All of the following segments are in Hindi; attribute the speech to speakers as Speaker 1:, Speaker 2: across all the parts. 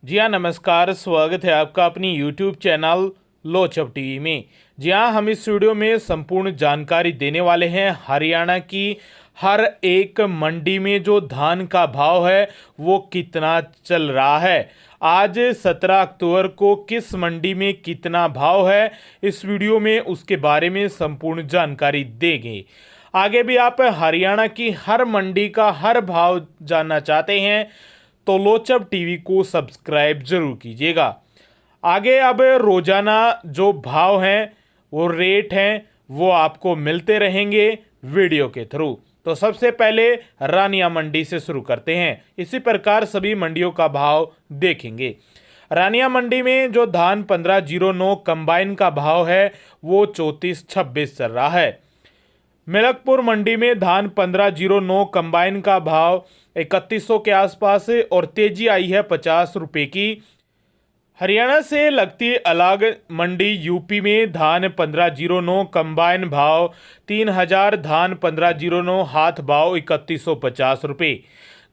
Speaker 1: जी हाँ, नमस्कार। स्वागत है आपका अपनी YouTube चैनल लोचब टीवी में। जी हाँ, हम इस वीडियो में संपूर्ण जानकारी देने वाले हैं हरियाणा की हर एक मंडी में जो धान का भाव है वो कितना चल रहा है। आज 17 अक्टूबर को किस मंडी में कितना भाव है, इस वीडियो में उसके बारे में संपूर्ण जानकारी देंगे। आगे भी आप हरियाणा की हर मंडी का हर भाव जानना चाहते हैं तो लोचब टीवी को सब्सक्राइब जरूर कीजिएगा। आगे अब रोजाना जो भाव हैं वो रेट हैं वो आपको मिलते रहेंगे वीडियो के थ्रू। तो सबसे पहले रानिया मंडी से शुरू करते हैं, इसी प्रकार सभी मंडियों का भाव देखेंगे। रानिया मंडी में जो धान 1509 कंबाइन का भाव है वो 3426 चल रहा है। मिलकपुर मंडी में धान 1509 कंबाइन का भाव 3100 के आसपास है और तेजी आई है 50 रुपए की। हरियाणा से लगती अलग मंडी यूपी में धान 1509 कंबाइन भाव 3000, धान 1509 हाथ भाव 3150 रुपये।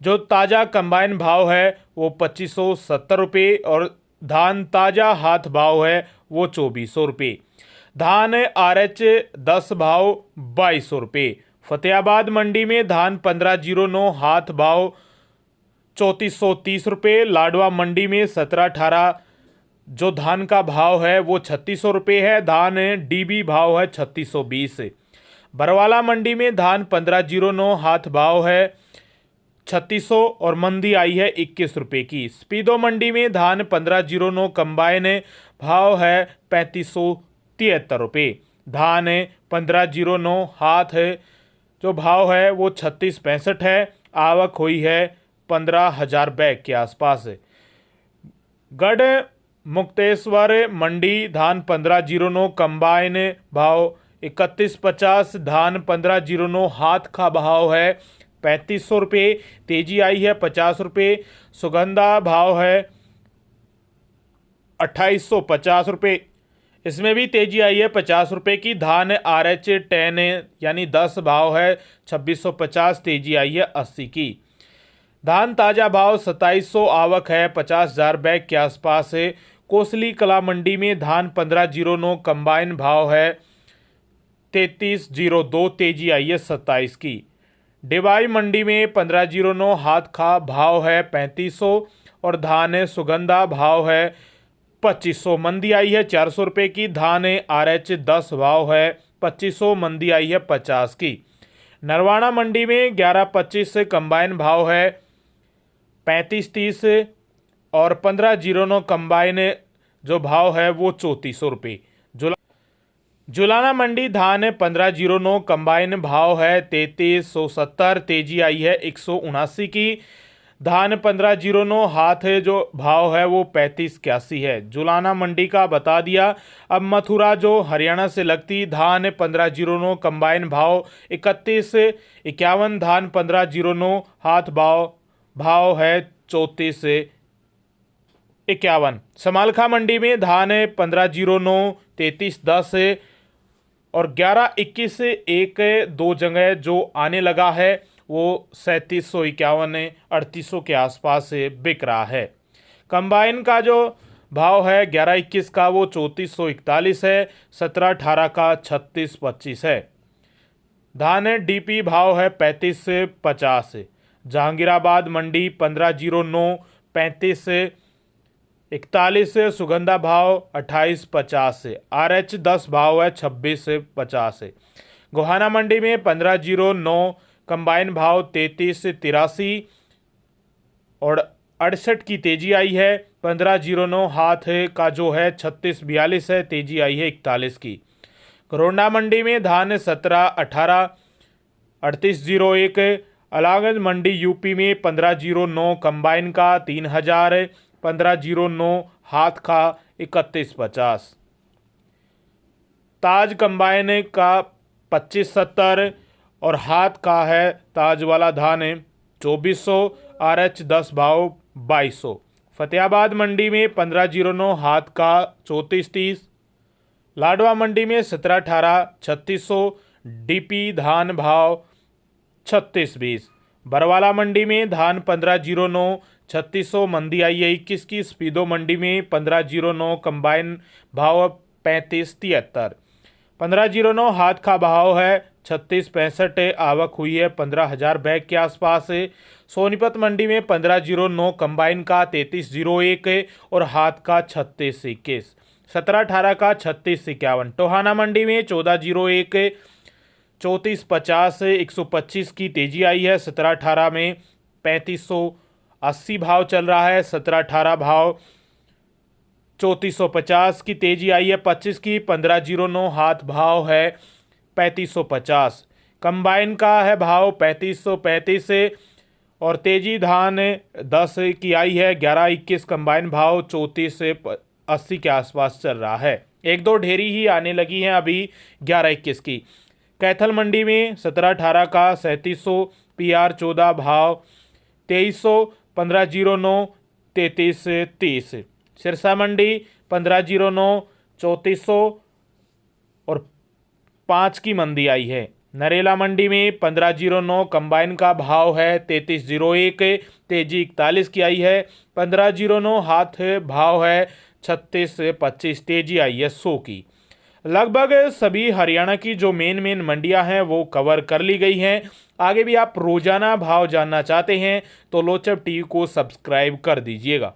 Speaker 1: जो ताज़ा कंबाइन भाव है वो 2570 रुपये और धान ताज़ा हाथ भाव है वो 2400 रुपये। धान RH 10 भाव 2200 रुपये। फतेहाबाद मंडी में धान 1509 हाथ भाव 3430 रुपये। लाडवा मंडी में 1718 जो धान का भाव है वो 3600 रुपये है। धान DB भाव है 3620। बरवाला मंडी में धान 1509 हाथ भाव है 3600 और मंदी आई है 21 रुपये की। स्पीदो मंडी में धान 1509 कंबाइन भाव है 3573 रुपये। धान 1509 हाथ जो भाव है वो 3665 है। आवक हुई है 15,000 बैग के आसपास। गढ़ मुक्तेश्वर मंडी धान 1509 कंबाइन भाव 3150, धान 1509 हाथ का भाव है 3500 रुपये, तेजी आई है 50 रुपये। सुगंधा भाव है 2850 रुपये, इसमें भी तेजी आई है 50 रुपये की। धान RH 10 यानी 10 भाव है 2650, तेजी आई है 80 की। धान ताज़ा भाव 2700, आवक है 50,000 बैग के आसपास है। कोसली कला मंडी में धान 1509 कंबाइन भाव है 3302, तेजी आई है 27 की। डिबाई मंडी में 1509 हाथ का भाव है 3500 और धान सुगंधा भाव है 2500, मंदी आई है 400 रुपये की। धान RH 10 भाव है 2500, मंदी आई है 50 की। नरवाना मंडी में 1125 कंबाइन भाव है 3530 और 1509 कंबाइन जो भाव है वो 3400 रुपये। जुलाना मंडी धान 1509 कंबाइन भाव है 3370, तेजी आई है 179 की। धान 1509 हाथ जो भाव है वो 3581 है। जुलाना मंडी का बता दिया। अब मथुरा जो हरियाणा से लगती धान 1509 कंबाइन भाव 3151, धान 1509 हाथ भाव है 3451। समालखा मंडी में धान 1509 3310 और 1121 एक दो जगह जो आने लगा है वो 3751 3800 के आसपास से बिक रहा है। कंबाइन का जो भाव है 1121 का वो 3441 है। 1718 का 3625 है। धान DP भाव है 3550। जहांगीराबाद मंडी 1509 3541, सुगंधा भाव 2850, RH 10 भाव है 2650। गोहाना मंडी में 1509 कंबाइन भाव 3383 और 68 की तेजी आई है। 1509 हाथ का जो है 3642 है, तेजी आई है 41 की। करोंडा मंडी में धान 1718 3801। अलागंज मंडी यूपी में 1509 कंबाइन का 3000, 1509 हाथ का 3150। ताज कंबाइन का 2570 और हाथ का है ताज वाला धान 2400, RH 10 भाव 2200। फतेहाबाद मंडी में 1509 हाथ का 3430। लाडवा मंडी में 1718 3600, DP धान भाव 3620। बरवाला मंडी में धान 1509 3600 मंदी आई है 21 की। स्पीडो मंडी में 1509 कंबाइन भाव 3573। 1509 हाथ का भाव है 3665। आवक हुई है 15,000 बैग के आसपास। सोनीपत मंडी में 1509 कंबाइन का 3301 और हाथ का 3621। 1718 का 3651। टोहाना मंडी में 1401 3450 125 की तेजी आई है। 1718 में 3580 भाव चल रहा है। 1718 भाव 3450 की तेजी आई है। 25 की 1509 हाथ भाव है 3550। कंबाइन का है भाव 3535 और तेजी धान 10 की आई है। 1121 कंबाइन भाव 34 से 80 के आसपास चल रहा है। एक दो ढेरी ही आने लगी हैं अभी 1121 की। कैथल मंडी में 1718 का 3700 PR 14 भाव 2300। 1509 3330। सिरसा मंडी 1509 3400 और 5 की मंदी आई है। नरेला मंडी में 1509 कंबाइन का भाव है 3301। तेजी 41 की आई है। 1509 हाथ भाव है 36 से 25। तेजी आई है 100 की। लगभग सभी हरियाणा की जो मेन मंडियां हैं वो कवर कर ली गई हैं। आगे भी आप रोजाना भाव जानना चाहते हैं तो लोचब टीवी को सब्सक्राइब कर दीजिएगा।